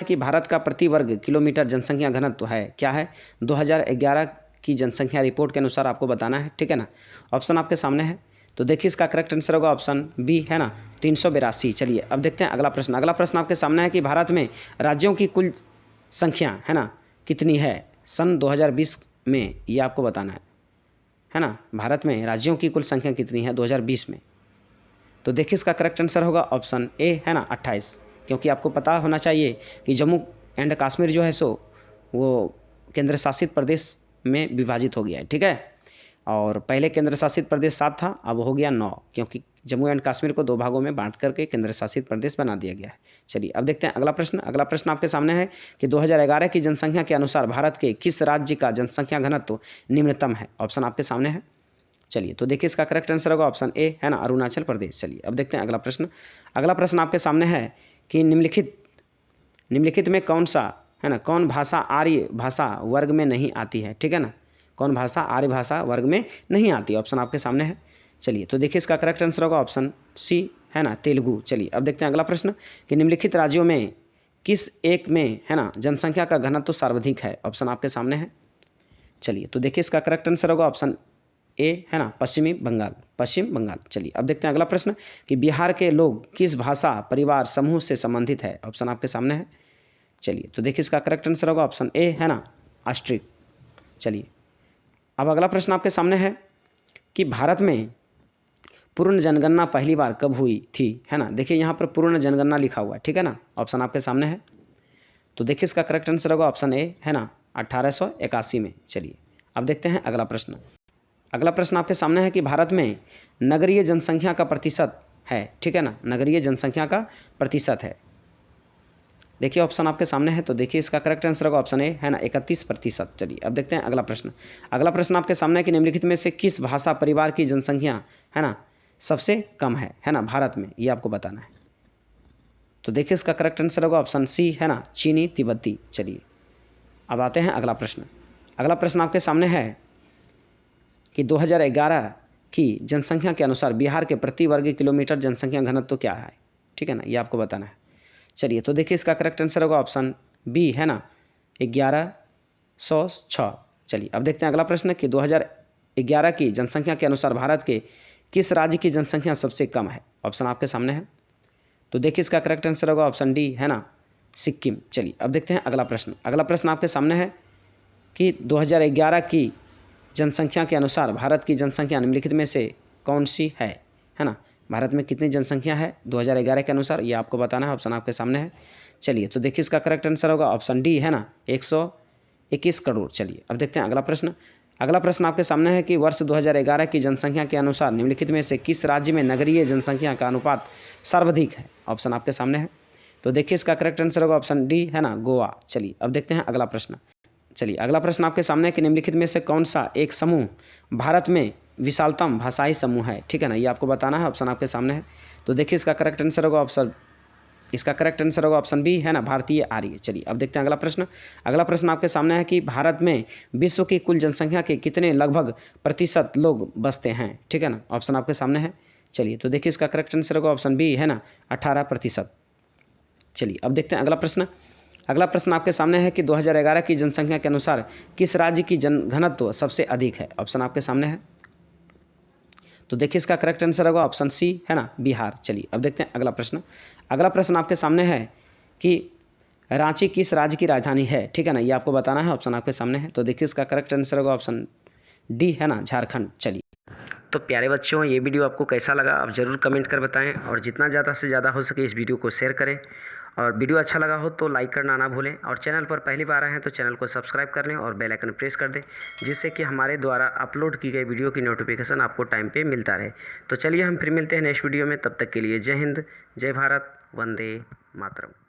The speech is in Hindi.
कि भारत का प्रति वर्ग किलोमीटर जनसंख्या घनत्व है, क्या है, 2011 की जनसंख्या रिपोर्ट के अनुसार आपको बताना है, ठीक है ना। ऑप्शन आपके सामने है, तो देखिए इसका करेक्ट आंसर होगा ऑप्शन बी, है ना, 382। चलिए अब देखते हैं अगला प्रश्न। अगला प्रश्न आपके सामने है कि भारत में राज्यों की कुल संख्या, है ना, कितनी है सन 2020 में, ये आपको बताना है ना। भारत में राज्यों की कुल संख्या कितनी है 2020 में, तो देखिए इसका करेक्ट आंसर होगा ऑप्शन ए, है ना, 28। क्योंकि आपको पता होना चाहिए कि जम्मू एंड कश्मीर जो है सो वो केंद्र शासित प्रदेश में विभाजित हो गया है, ठीक है। और पहले केंद्र शासित प्रदेश 7 था, अब हो गया 9, क्योंकि जम्मू एंड कश्मीर को 2 भागों में बांट करके केंद्र शासित प्रदेश बना दिया गया है। चलिए अब देखते हैं अगला प्रश्न। अगला प्रश्न आपके सामने है कि 2011 की जनसंख्या के अनुसार भारत के किस राज्य का जनसंख्या घनत्व निम्नतम है। ऑप्शन आपके सामने है। चलिए तो देखिए इसका करेक्ट आंसर होगा ऑप्शन ए, है ना, अरुणाचल प्रदेश। चलिए अब देखते हैं अगला प्रश्न। अगला प्रश्न आपके सामने है कि निम्नलिखित में कौन सा, है ना, कौन भाषा आर्य भाषा वर्ग में नहीं आती है, ठीक है ना। कौन भाषा आर्य भाषा वर्ग में नहीं आती, ऑप्शन आपके सामने है। चलिए तो देखिए इसका करेक्ट आंसर होगा ऑप्शन सी, है ना, तेलुगु। चलिए अब देखते हैं अगला प्रश्न कि निम्नलिखित राज्यों में किस एक में, है ना, जनसंख्या का घनत्व सर्वाधिक है। ऑप्शन आपके सामने है। चलिए तो देखिए इसका करेक्ट आंसर होगा ऑप्शन ए, है ना, पश्चिम बंगाल। चलिए अब देखते हैं अगला प्रश्न कि बिहार के लोग किस भाषा परिवार समूह से संबंधित है। ऑप्शन आपके सामने है। चलिए तो देखिए इसका करेक्ट आंसर होगा ऑप्शन ए, है ना, ऑस्ट्रिक। चलिए अब अगला प्रश्न आपके सामने है कि भारत में पूर्ण जनगणना पहली बार कब हुई थी, है ना। देखिए यहाँ पर पूर्ण जनगणना लिखा हुआ है, ठीक है ना। ऑप्शन आपके सामने है, तो देखिए इसका करेक्ट आंसर होगा ऑप्शन ए, है ना, 1881 में। चलिए अब देखते हैं अगला प्रश्न। अगला प्रश्न आपके सामने है कि भारत में नगरीय जनसंख्या का प्रतिशत है, ठीक है ना, नगरीय जनसंख्या का प्रतिशत है। देखिए ऑप्शन आपके सामने है, तो देखिए इसका करेक्ट आंसर होगा ऑप्शन ए, है ना, 31%। चलिए अब देखते हैं अगला प्रश्न। अगला प्रश्न आपके सामने है कि निम्नलिखित में से किस भाषा परिवार की जनसंख्या, है ना, सबसे कम है ना, भारत में, ये आपको बताना है। तो देखिए इसका करेक्ट आंसर होगा ऑप्शन सी, है ना, चीनी तिब्बती। चलिए अब आते हैं अगला प्रश्न। अगला प्रश्न आपके सामने है कि 2011 की जनसंख्या के अनुसार बिहार के प्रति वर्ग किलोमीटर जनसंख्या घनत्व क्या है, ठीक है ना, ये आपको बताना है। चलिए तो देखिए इसका करेक्ट आंसर होगा ऑप्शन बी, है ना, 1106। चलिए अब देखते हैं अगला प्रश्न कि 2011 की जनसंख्या के अनुसार भारत के किस राज्य की जनसंख्या सबसे कम है। ऑप्शन आपके सामने है, तो देखिए इसका करेक्ट आंसर होगा ऑप्शन डी, है ना, सिक्किम। चलिए अब देखते हैं अगला प्रश्न। अगला प्रश्न आपके सामने है कि 2011 की जनसंख्या के अनुसार भारत की जनसंख्या निम्नलिखित में से कौन सी है ना। भारत में कितनी जनसंख्या है 2011 के अनुसार, ये आपको बताना है। ऑप्शन आपके सामने है। चलिए तो देखिए इसका करेक्ट आंसर होगा ऑप्शन डी, है ना, 121 करोड़। चलिए अब देखते हैं अगला प्रश्न। अगला प्रश्न आपके सामने है कि वर्ष 2011 की जनसंख्या के अनुसार निम्नलिखित में से किस राज्य में नगरीय जनसंख्या का अनुपात सर्वाधिक है। ऑप्शन आपके सामने है, तो देखिए इसका करेक्ट आंसर होगा ऑप्शन डी, है ना, गोवा। चलिए अब देखते हैं अगला प्रश्न। चलिए अगला प्रश्न आपके सामने है कि निम्नलिखित में से कौन सा एक समूह भारत में विशालतम भाषाई समूह है, ठीक है ना, ये आपको बताना है। ऑप्शन आपके सामने है, तो देखिए इसका करेक्ट आंसर होगा ऑप्शन बी, है ना, भारतीय आर्य। चलिए अब देखते हैं अगला प्रश्न। अगला प्रश्न आपके सामने है कि भारत में विश्व की कुल जनसंख्या के कितने लगभग प्रतिशत लोग बसते हैं, ठीक है ना। ऑप्शन आपके सामने है। चलिए तो देखिए इसका करेक्ट आंसर होगा ऑप्शन बी, है ना, 18%। चलिए अब देखते हैं अगला प्रश्न। अगला प्रश्न आपके सामने है कि 2011 की जनसंख्या के अनुसार किस राज्य की घनत्व सबसे अधिक है। ऑप्शन आपके सामने है, तो देखिए इसका करेक्ट आंसर होगा ऑप्शन सी, है ना, बिहार। चलिए अब देखते हैं अगला प्रश्न। अगला प्रश्न आपके सामने है कि रांची किस राज्य की राजधानी है, ठीक है ना, ये आपको बताना है। ऑप्शन आपके सामने है, तो देखिए इसका करेक्ट आंसर होगा ऑप्शन डी, है ना, झारखंड। चलिए तो प्यारे बच्चों, ये वीडियो आपको कैसा लगा आप ज़रूर कमेंट कर बताएं, और जितना ज़्यादा से ज़्यादा हो सके इस वीडियो को शेयर करें, और वीडियो अच्छा लगा हो तो लाइक करना ना भूलें, और चैनल पर पहली बार आए हैं तो चैनल को सब्सक्राइब कर लें और बेल आइकन प्रेस कर दें, जिससे कि हमारे द्वारा अपलोड की गई वीडियो की नोटिफिकेशन आपको टाइम पे मिलता रहे। तो चलिए हम फिर मिलते हैं नेक्स्ट वीडियो में, तब तक के लिए जय हिंद, जय भारत, वंदे मातरम।